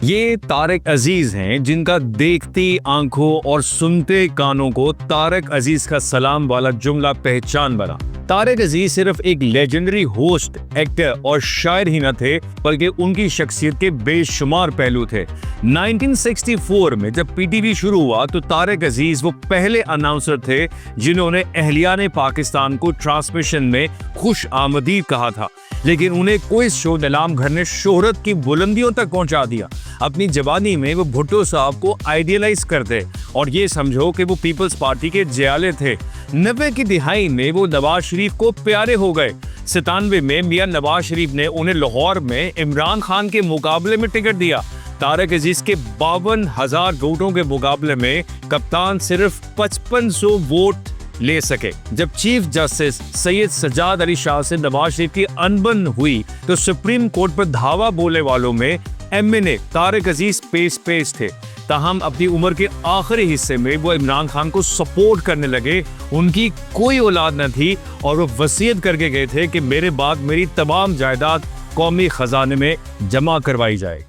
ये तारिक अजीज हैं जिनका देखती आंखों और सुनते कानों को तारिक अजीज का सलाम वाला जुमला पहचान बना। तारिक अजीज सिर्फ एक लेजेंडरी होस्ट, एक्टर और शायर ही न थे, बल्कि उनकी शख्सियत के बेशुमार पहलू थे। 1964 में जब पीटीवी शुरू हुआ तो तारिक अजीज वो पहले अनाउंसर थे जिन्होंने अहलियाने पाकिस्तान को ट्रांसमिशन में खुश आमदीद कहा था। लेकिन उन्हें क्विज शो नीलाम घर ने शोहरत की बुलंदियों तक पहुंचा दिया। अपनी जवानी में वो भुट्टो साहब को आइडियलाइज करते और ये समझो कि वो पीपल्स पार्टी के जियाले थे। 90 की दिहाई में वो नवाज शरीफ को प्यारे हो गए। 97 में मियां नवाज शरीफ ने उन्हें लाहौर में इमरान खान के मुकाबले में टिकट दिया। तारिक अजीज के 52,000 वोटों के मुकाबले में कप्तान सिर्फ 5500 वोट ले सके। जब चीफ जस्टिस सैयद सज्जाद अली शाह से नवाज शरीफ की अनबन हुई तो सुप्रीम कोर्ट पर धावा बोलने वालों में एमएनए तारिक अजीज पेश थे। ताहम अपनी उम्र के आखिरी हिस्से में वो इमरान खान को सपोर्ट करने लगे। उनकी कोई औलाद न थी और वो वसीयत करके गए थे कि मेरे बाद मेरी तमाम जायदाद कौमी खजाने में जमा करवाई जाए।